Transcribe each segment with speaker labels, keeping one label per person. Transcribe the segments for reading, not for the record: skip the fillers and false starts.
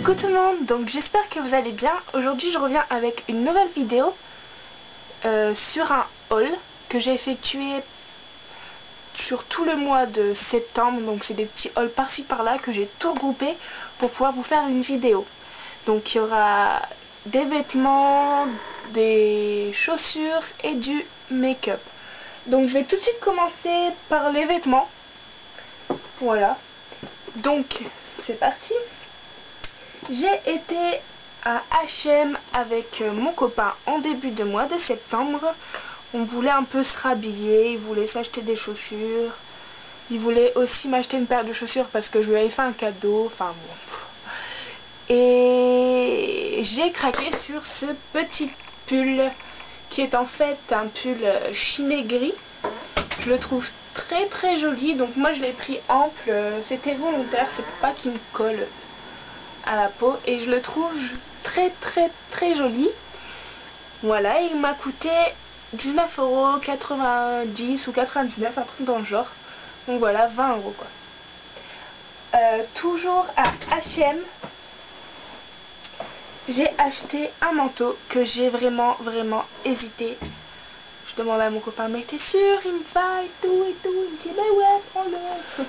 Speaker 1: Coucou tout le monde, donc j'espère que vous allez bien. Aujourd'hui je reviens avec une nouvelle vidéo sur un haul que j'ai effectué sur tout le mois de septembre. Donc c'est des petits hauls par-ci par-là que j'ai tout regroupé pour pouvoir vous faire une vidéo. Donc il y aura des vêtements, des chaussures et du make-up. Donc je vais tout de suite commencer par les vêtements. Voilà, donc c'est parti. J'ai été à H&M avec mon copain en début de mois de septembre. On voulait un peu se rhabiller, il voulait s'acheter des chaussures. Il voulait aussi m'acheter une paire de chaussures parce que je lui avais fait un cadeau. Enfin bon. Et j'ai craqué sur ce petit pull qui est en fait un pull chiné gris. Je le trouve très très joli. Donc moi je l'ai pris ample. C'était volontaire, c'est pour pas qu'il me colle à la peau, et je le trouve très très très joli. Voilà, il m'a coûté 19,90 € ou 99, un truc dans le genre. Donc voilà, 20 € quoi. Toujours à H&M, j'ai acheté un manteau que j'ai vraiment hésité. Je demande à mon copain, mais t'es sûr, il me va et tout. Il me dit, mais ouais, prends-le.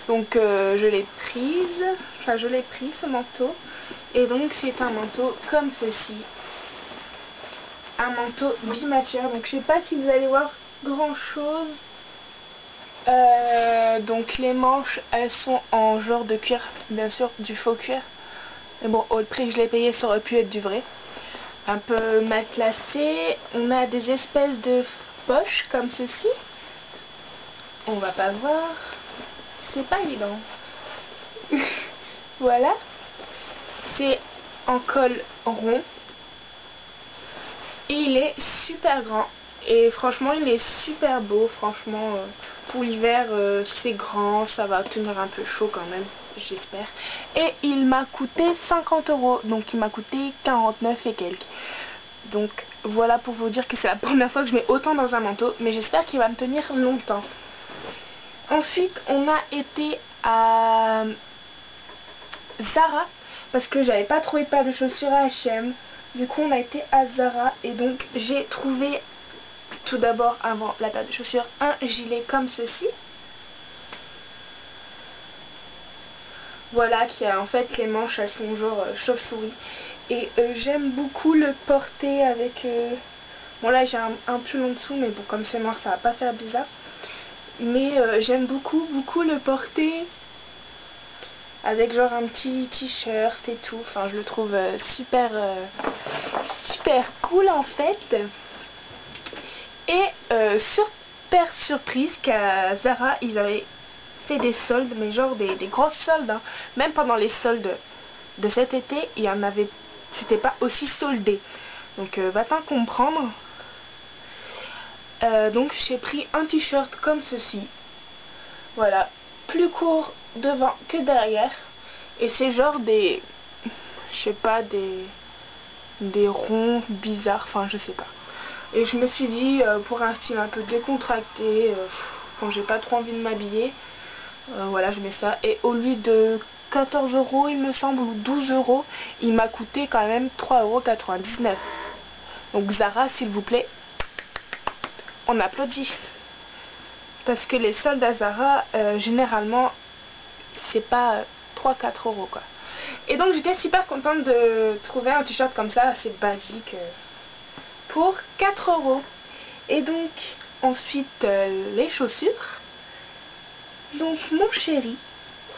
Speaker 1: Donc je l'ai prise, enfin je l'ai pris ce manteau. Et donc c'est un manteau comme ceci. Un manteau bimatière. Donc je sais pas si vous allez voir grand chose. Donc les manches, elles sont en genre de cuir, bien sûr du faux cuir. Mais bon, au prix que je l'ai payé, ça aurait pu être du vrai. Un peu matelassé. On a des espèces de poches comme ceci. On va pas voir. C'est pas évident. Voilà. C'est en col rond. Et il est super grand. Et franchement, il est super beau. Franchement, pour l'hiver, c'est grand. Ça va tenir un peu chaud quand même, j'espère. Et il m'a coûté 50 €. Donc il m'a coûté 49 et quelques. Donc voilà pour vous dire que c'est la première fois que je mets autant dans un manteau. Mais j'espère qu'il va me tenir longtemps. Ensuite, on a été à Zara parce que j'avais pas trouvé de paire de chaussures à H&M. Du coup, on a été à Zara et donc j'ai trouvé tout d'abord, avant la paire de chaussures, un gilet comme ceci. Voilà, qui a en fait les manches, elles sont genre chauve-souris. Et j'aime beaucoup le porter avec... Bon là j'ai un pull en dessous, mais bon comme c'est noir ça va pas faire bizarre. Mais j'aime beaucoup le porter avec genre un petit t-shirt et tout. Enfin je le trouve super cool en fait. Et super surprise qu'à Zara ils avaient fait des soldes, mais genre des grosses soldes hein. Même pendant les soldes de cet été il y en avait, c'était pas aussi soldé. Donc va-t-en comprendre. Donc j'ai pris un t-shirt comme ceci. Voilà, plus court devant que derrière. Et c'est genre des... Je sais pas, des ronds bizarres. Enfin je sais pas. Et je me suis dit pour un style un peu décontracté, quand j'ai pas trop envie de m'habiller, voilà je mets ça. Et au lieu de 14 € il me semble, ou 12 €, il m'a coûté quand même 3,99 €. Donc Zara s'il vous plaît, on applaudit. Parce que les soldes à Zara, généralement, c'est pas 3-4 € quoi. Et donc j'étais super contente de trouver un t-shirt comme ça, assez basique, pour 4 €. Et donc, ensuite, les chaussures. Donc mon chéri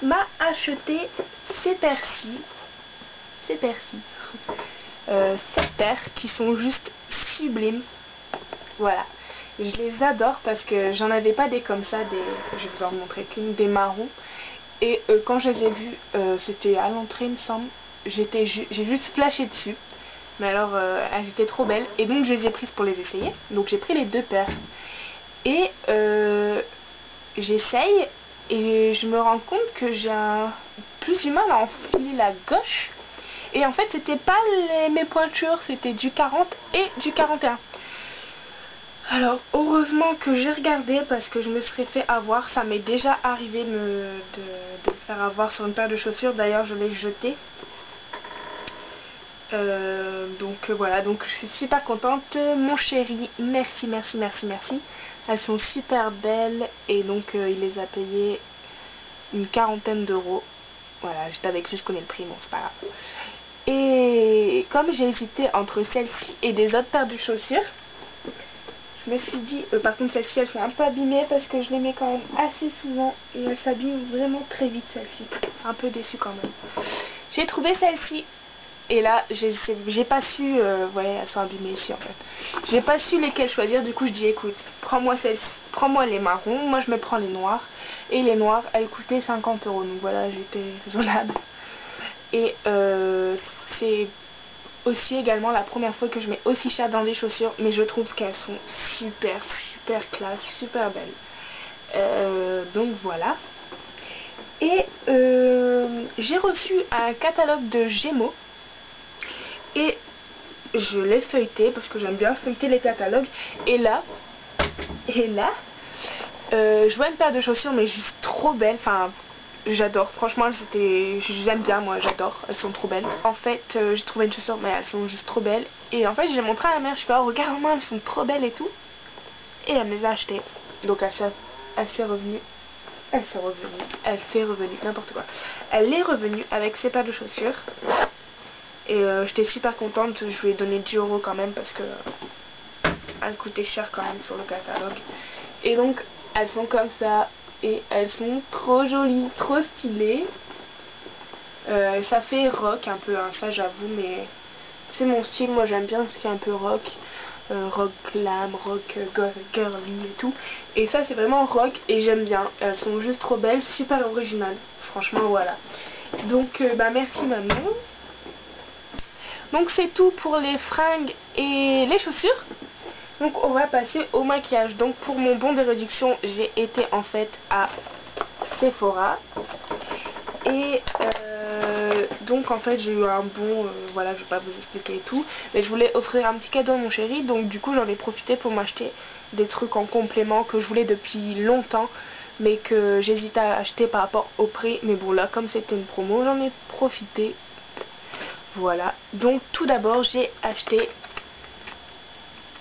Speaker 1: m'a acheté ces paires-ci. Ces paires qui sont juste sublimes. Voilà. Je les adore parce que j'en avais pas des comme ça, je vais vous en montrer qu'une, des marrons. Et quand je les ai vues, c'était à l'entrée il me semble, j'ai juste flashé dessus. Mais alors elles étaient trop belles et donc je les ai prises pour les essayer. Donc j'ai pris les deux paires. Et j'essaye et je me rends compte que j'ai plus du mal à enfiler la gauche. Et en fait c'était pas mes pointures, c'était du 40 et du 41. Alors heureusement que j'ai regardé parce que je me serais fait avoir. Ça m'est déjà arrivé de me faire avoir sur une paire de chaussures. D'ailleurs je l'ai jetée. Voilà, donc je suis super contente. Mon chéri, merci, merci, merci, merci. Elles sont super belles et donc il les a payées une quarantaine d'euros. Voilà, j'étais avec lui, je connais le prix, bon c'est pas grave. Et comme j'ai hésité entre celle-ci et des autres paires de chaussures, je me suis dit, par contre celle-ci elles sont un peu abîmées parce que je les mets quand même assez souvent et elles s'abîment vraiment très vite celle-ci. Un peu déçue quand même. J'ai trouvé celle-ci et là j'ai pas su, ouais elles sont abîmées ici en fait. J'ai pas su lesquelles choisir, du coup je dis écoute, prends-moi celle-ci, prends-moi les marrons, moi je me prends les noirs. Et les noirs elles coûtaient 50 euros, donc voilà j'étais raisonnable. Et c'est aussi également la première fois que je mets aussi cher dans des chaussures, mais je trouve qu'elles sont super classe, super belles. Donc voilà. Et j'ai reçu un catalogue de Gémeaux et je l'ai feuilleté parce que j'aime bien feuilleter les catalogues. Et là je vois une paire de chaussures mais juste trop belle, enfin j'adore, franchement j'aime bien, moi j'adore, elles sont trop belles. En fait j'ai trouvé une chaussure mais elles sont juste trop belles. Et en fait j'ai montré à la mère, je fais oh regarde-moi elles sont trop belles et tout. Et elle me les a achetées. Donc elle s'est revenue, n'importe quoi. Elle est revenue avec ces paires de chaussures. Et j'étais super contente, je lui ai donné 10 euros quand même parce que elles coûtaient cher quand même sur le catalogue. Et donc elles sont comme ça. Et elles sont trop jolies, trop stylées. Ça fait rock un peu, hein, ça j'avoue, mais c'est mon style. Moi j'aime bien ce qui est un peu rock. Rock glam, rock girly et tout. Et ça c'est vraiment rock et j'aime bien. Elles sont juste trop belles, super originales. Franchement voilà. Donc merci maman. Donc c'est tout pour les fringues et les chaussures. Donc on va passer au maquillage. Donc pour mon bon de réduction, j'ai été en fait à Sephora. Et donc en fait j'ai eu un bon, voilà je vais pas vous expliquer et tout. Mais je voulais offrir un petit cadeau à mon chéri. Donc du coup j'en ai profité pour m'acheter des trucs en complément que je voulais depuis longtemps. Mais que j'hésitais à acheter par rapport au prix. Mais bon là comme c'était une promo j'en ai profité. Voilà. Donc tout d'abord j'ai acheté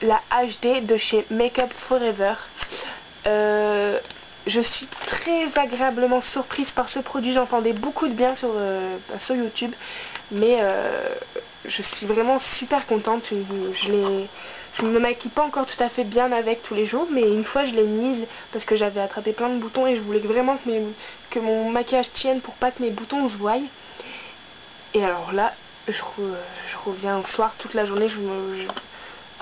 Speaker 1: la HD de chez Makeup Forever. Je suis très agréablement surprise par ce produit. J'entendais beaucoup de bien sur YouTube, mais je suis vraiment super contente. Je ne me maquille pas encore tout à fait bien avec tous les jours, mais une fois je l'ai mise parce que j'avais attrapé plein de boutons et je voulais vraiment que mon maquillage tienne pour pas que mes boutons se voient. Et alors là, je reviens le soir toute la journée,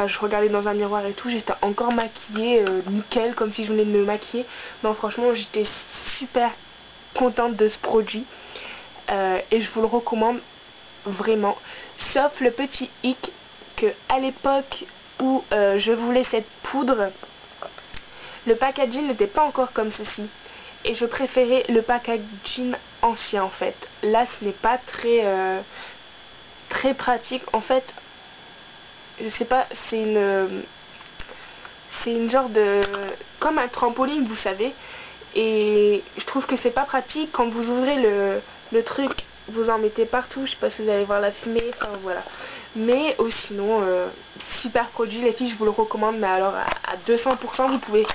Speaker 1: je regardais dans un miroir et tout, j'étais encore maquillée nickel, comme si je venais de me maquiller. Non franchement j'étais super contente de ce produit et je vous le recommande vraiment. Sauf le petit hic que à l'époque où je voulais cette poudre, le packaging n'était pas encore comme ceci. Et je préférais le packaging ancien en fait. Là ce n'est pas très pratique en fait. Je sais pas, c'est une genre de comme un trampoline vous savez, et je trouve que c'est pas pratique quand vous ouvrez le truc, vous en mettez partout. Je sais pas si vous allez voir la fumée, enfin voilà. Mais sinon super produit les filles, je vous le recommande, mais alors à 200%. Vous pouvez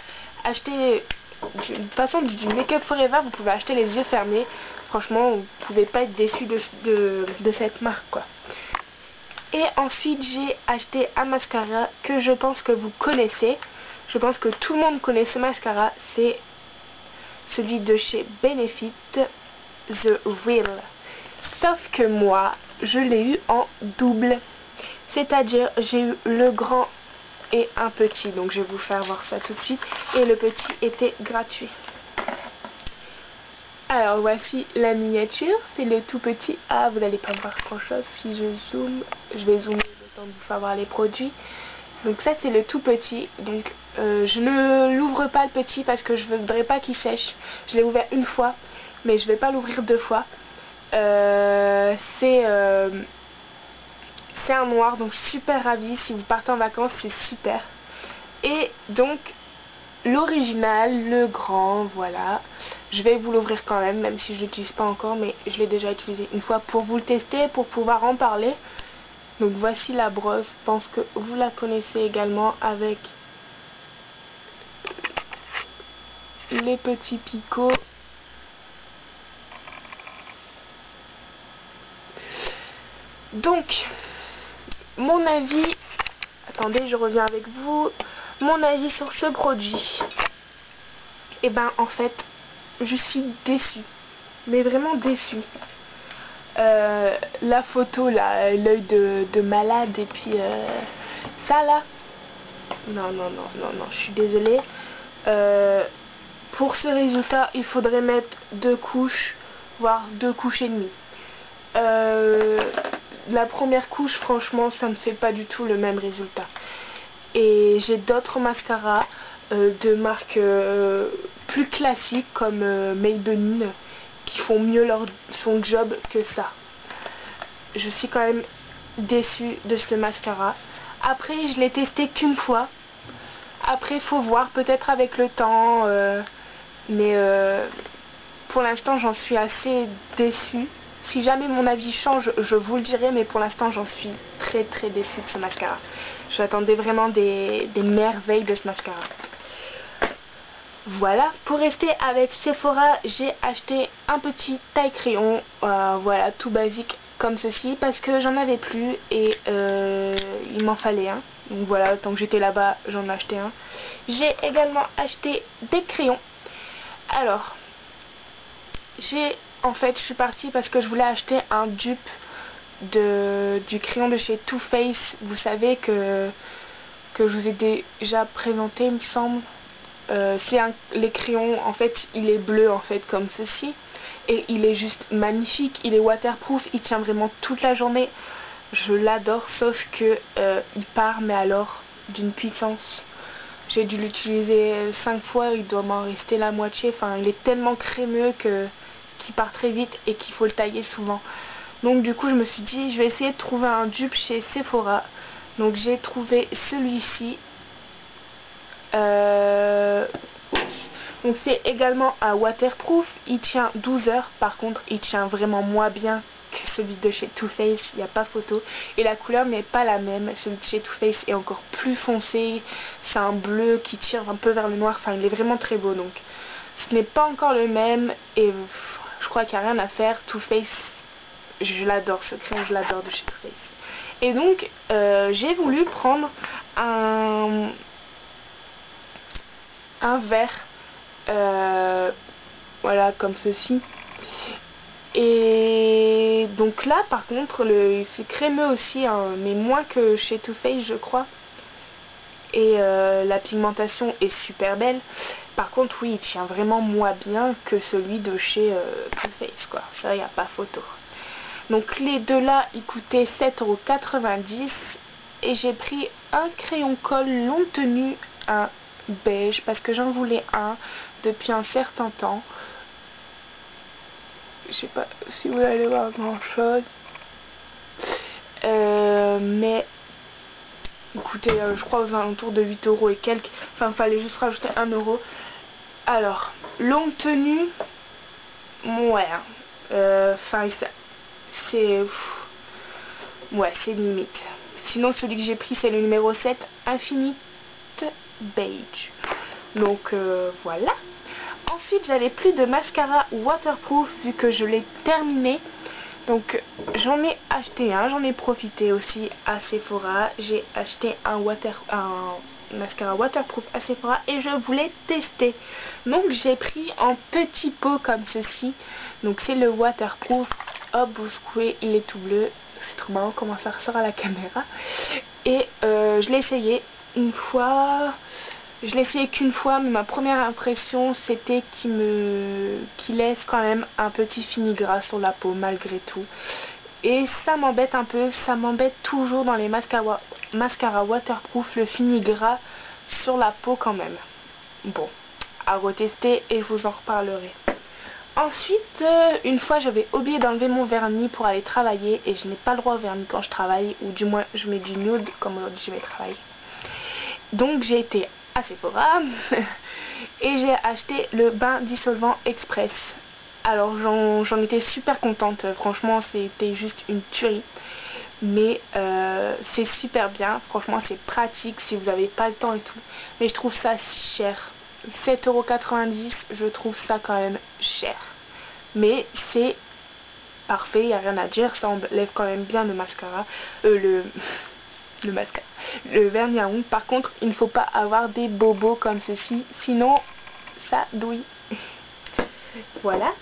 Speaker 1: acheter de toute façon du Makeup Forever, vous pouvez acheter les yeux fermés. Franchement vous pouvez pas être déçu de cette marque quoi. Et ensuite j'ai acheté un mascara que je pense que vous connaissez. Je pense que tout le monde connaît ce mascara. C'est celui de chez Benefit, The Real. Sauf que moi, je l'ai eu en double. C'est-à-dire j'ai eu le grand et un petit. Donc je vais vous faire voir ça tout de suite. Et le petit était gratuit. Alors voici la miniature, c'est le tout petit. Ah vous n'allez pas voir grand chose si je zoome. Je vais zoomer le temps de vous faire voir les produits. Donc ça c'est le tout petit. Donc je ne l'ouvre pas le petit parce que je ne voudrais pas qu'il sèche. Je l'ai ouvert une fois mais je ne vais pas l'ouvrir deux fois. C'est un noir, donc super ravie. Si vous partez en vacances c'est super. Et donc l'original, le grand, voilà. Je vais vous l'ouvrir quand même, même si je l'utilise pas encore, mais je l'ai déjà utilisé une fois pour vous le tester, pour pouvoir en parler. Donc voici la brosse, je pense que vous la connaissez également, avec les petits picots. Donc, mon avis, attendez, je reviens avec vous, mon avis sur ce produit. Et ben en fait, je suis déçue, mais vraiment déçue. La photo là, l'œil de malade, et puis ça là, non, je suis désolée. Pour ce résultat, il faudrait mettre 2 couches, voire 2 couches et demie. La première couche, franchement, ça ne fait pas du tout le même résultat. Et j'ai d'autres mascaras de marques plus classiques comme Maybelline qui font mieux son job que ça. Je suis quand même déçue de ce mascara. Après, je l'ai testé qu'une fois. Après, faut voir, peut-être avec le temps. Mais pour l'instant, j'en suis assez déçue. Si jamais mon avis change, je vous le dirai. Mais pour l'instant, j'en suis très déçue de ce mascara. J'attendais vraiment des merveilles de ce mascara. Voilà, pour rester avec Sephora, j'ai acheté un petit taille crayon, voilà, tout basique comme ceci, parce que j'en avais plus et il m'en fallait un. Donc voilà, tant que j'étais là-bas, j'en ai acheté un. J'ai également acheté des crayons. Alors, en fait, je suis partie parce que je voulais acheter un dupe du crayon de chez Too Faced. Vous savez que je vous ai déjà présenté, il me semble. Les crayons, en fait, il est bleu en fait comme ceci et il est juste magnifique, il est waterproof, il tient vraiment toute la journée, je l'adore, sauf que il part, mais alors d'une puissance, j'ai dû l'utiliser 5 fois, il doit m'en rester la moitié, enfin il est tellement crémeux qu'il part très vite et qu'il faut le tailler souvent. Donc du coup je me suis dit je vais essayer de trouver un dupe chez Sephora. Donc j'ai trouvé celui-ci. Donc c'est également un waterproof, il tient 12 heures, par contre il tient vraiment moins bien que celui de chez Too Faced, il n'y a pas photo, et la couleur n'est pas la même, celui de chez Too Faced est encore plus foncé, c'est un bleu qui tire un peu vers le noir, enfin il est vraiment très beau, donc ce n'est pas encore le même, et je crois qu'il n'y a rien à faire. Too Faced, je l'adore ce crayon, je l'adore de chez Too Faced. Et donc j'ai voulu prendre un verre, voilà, comme ceci. Et donc là par contre c'est crémeux aussi, hein, mais moins que chez Too Faced je crois. Et la pigmentation est super belle. Par contre oui, il tient vraiment moins bien que celui de chez Too Faced, quoi. Ça, il n'y a pas photo. Donc les deux là, ils coûtaient 7,90 € et j'ai pris un crayon colle longue tenue, un beige, parce que j'en voulais un depuis un certain temps. Je sais pas si vous allez voir grand chose, mais écoutez, je crois aux alentours de 8 € et quelques, enfin fallait juste rajouter 1 €. Alors longue tenue, ouais, enfin c'est ouais, c'est limite. Sinon celui que j'ai pris c'est le numéro 7 Infinite Beige. Donc voilà. Ensuite j'avais plus de mascara waterproof vu que je l'ai terminé. Donc j'en ai acheté un, j'en ai profité aussi à Sephora. J'ai acheté un mascara waterproof à Sephora et je voulais tester. Donc j'ai pris en petit pot comme ceci. Donc c'est le waterproof. Hop, vous secouez, il est tout bleu. C'est trop marrant comment ça ressort à la caméra. Et je l'ai essayé une fois. Je l'ai essayé qu'une fois, mais ma première impression c'était qu'il laisse quand même un petit fini gras sur la peau malgré tout. Et ça m'embête un peu, ça m'embête toujours dans les mascara waterproof, le fini gras sur la peau quand même. Bon, à retester et je vous en reparlerai. Ensuite, une fois j'avais oublié d'enlever mon vernis pour aller travailler et je n'ai pas le droit au vernis quand je travaille, ou du moins je mets du nude comme aujourd'hui je vais travailler. Donc j'ai été à Sephora et j'ai acheté le bain dissolvant express. Alors j'en étais super contente, franchement c'était juste une tuerie. mais c'est super bien. Franchement, c'est pratique si vous n'avez pas le temps et tout. Mais je trouve ça cher. 7,90 €, je trouve ça quand même cher. Mais c'est parfait, il n'y a rien à dire. Ça enlève quand même bien le mascara. Le mascara. Le vernis à ongles. Par contre, il ne faut pas avoir des bobos comme ceci. Sinon, ça douille. Voilà.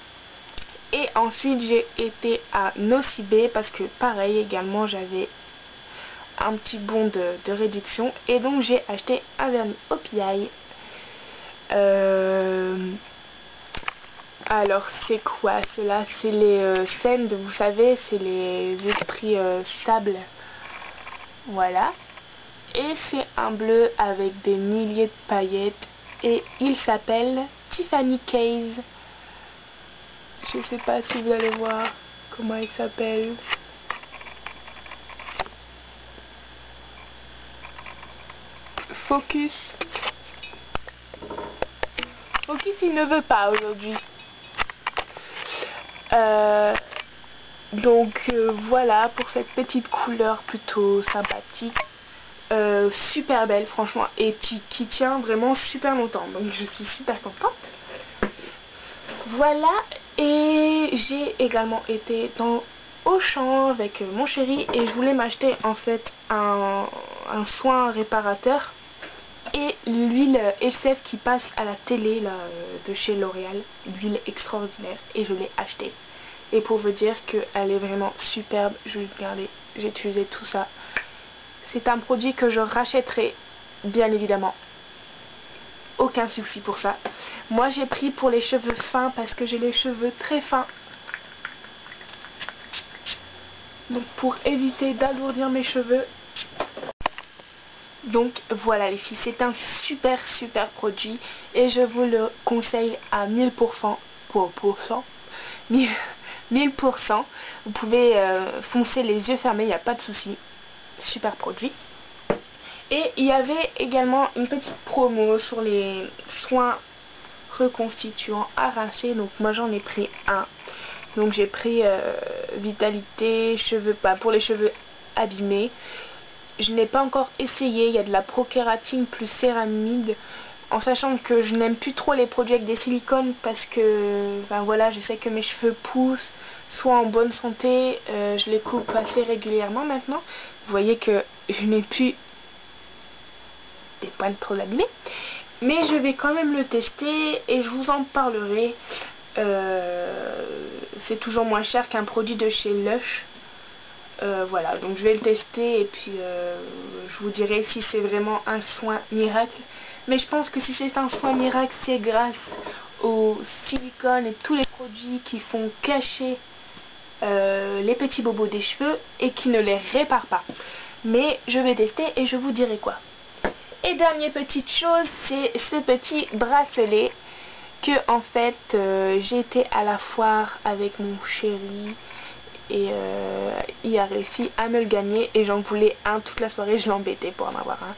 Speaker 1: Et ensuite, j'ai été à Nocibé parce que pareil, également, j'avais un petit bon de réduction. Et donc, j'ai acheté un vernis OPI. Alors, c'est quoi cela? C'est les scènes, vous savez, c'est les esprits sable. Voilà. Et c'est un bleu avec des milliers de paillettes. Et il s'appelle Tiffany Case. Je sais pas si vous allez voir comment il s'appelle. Focus. Focus, il ne veut pas aujourd'hui. Donc voilà pour cette petite couleur plutôt sympathique. Super belle franchement et qui tient vraiment super longtemps. Donc je suis super contente. Voilà, et j'ai également été dans Auchan avec mon chéri et je voulais m'acheter en fait un soin réparateur et l'huile SF qui passe à la télé là, de chez L'Oréal, l'huile extraordinaire, et je l'ai achetée. Et pour vous dire qu'elle est vraiment superbe, je vais regarder, j'ai utilisé tout ça. C'est un produit que je rachèterai bien évidemment. Aucun souci pour ça. Moi j'ai pris pour les cheveux fins parce que j'ai les cheveux très fins. Donc pour éviter d'alourdir mes cheveux. Donc voilà les filles, c'est un super produit et je vous le conseille à 1000%. 1000%. Vous pouvez foncer les yeux fermés, il n'y a pas de souci. Super produit. Et il y avait également une petite promo sur les soins reconstituants à rincer. Donc moi j'en ai pris un. Donc j'ai pris Vitalité cheveux, pour les cheveux abîmés. Je n'ai pas encore essayé. Il y a de la prokératine plus céramide. En sachant que je n'aime plus trop les produits avec des silicones parce que ben voilà, je sais que mes cheveux poussent, soit en bonne santé. Je les coupe assez régulièrement maintenant. Vous voyez que je n'ai plus des pointes trop abîmées, mais je vais quand même le tester et je vous en parlerai. C'est toujours moins cher qu'un produit de chez Lush. Voilà, donc je vais le tester et puis je vous dirai si c'est vraiment un soin miracle. Mais je pense que si c'est un soin miracle, c'est grâce au silicone et tous les produits qui font cacher les petits bobos des cheveux et qui ne les réparent pas. Mais je vais tester et je vous dirai quoi. Et dernière petite chose, c'est ces petits bracelets que en fait j'ai été à la foire avec mon chéri et il a réussi à me le gagner et j'en voulais un toute la soirée, je l'embêtais pour en avoir un.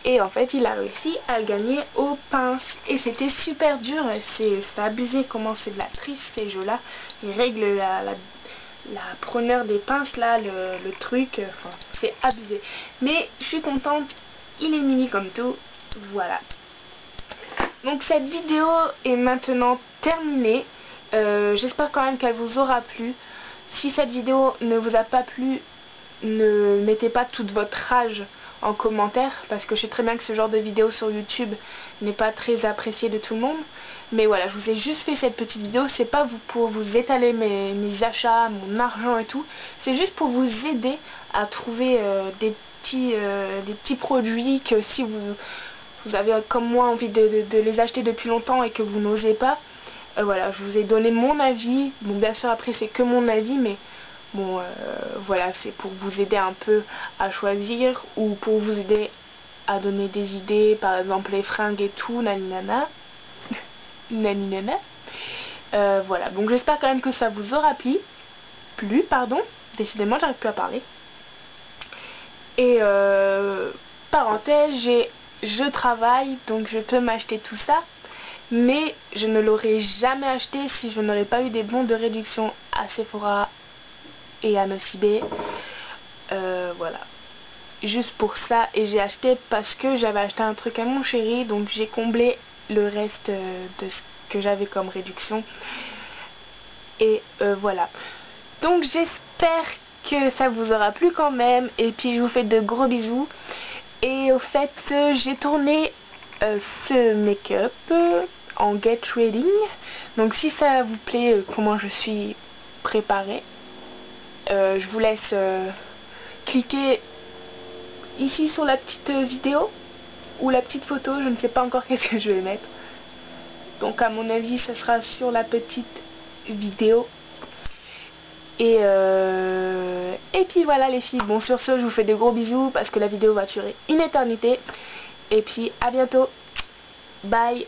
Speaker 1: Et en fait il a réussi à le gagner aux pinces et c'était super dur, c'est abusé comment c'est de la triche ces jeux là. Ils règlent la preneur des pinces là, le truc, enfin c'est abusé. Mais je suis contente. Il est mini comme tout, voilà. Donc cette vidéo est maintenant terminée. J'espère quand même qu'elle vous aura plu. Si cette vidéo ne vous a pas plu, ne mettez pas toute votre rage en commentaire, parce que je sais très bien que ce genre de vidéo sur YouTube n'est pas très apprécié de tout le monde. Mais voilà, je vous ai juste fait cette petite vidéo, c'est pas pour vous étaler mes achats, mon argent et tout. C'est juste pour vous aider à trouver des petits produits que si vous avez comme moi envie de les acheter depuis longtemps et que vous n'osez pas. Voilà, je vous ai donné mon avis. Bon, bien sûr après c'est que mon avis, mais bon voilà, c'est pour vous aider un peu à choisir ou pour vous aider à donner des idées, par exemple les fringues et tout, naninana. Naninana. Voilà, donc j'espère quand même que ça vous aura plu, pardon. Décidément j'arrive plus à parler. Et parenthèse, je travaille, donc je peux m'acheter tout ça, mais je ne l'aurais jamais acheté si je n'aurais pas eu des bons de réduction à Sephora et à Nocibé. Voilà. Juste pour ça, et j'ai acheté parce que j'avais acheté un truc à mon chéri, donc j'ai comblé le reste de ce que j'avais comme réduction. Et voilà. Donc j'espère que ça vous aura plu quand même, et puis je vous fais de gros bisous. Et au fait, j'ai tourné ce make-up en Get Ready. Donc si ça vous plaît, comment je suis préparée, je vous laisse cliquer ici sur la petite vidéo ou la petite photo, je ne sais pas encore qu'est-ce que je vais mettre. Donc à mon avis ça sera sur la petite vidéo. Et puis voilà les filles, bon sur ce je vous fais de gros bisous parce que la vidéo va durer une éternité. Et puis à bientôt, bye.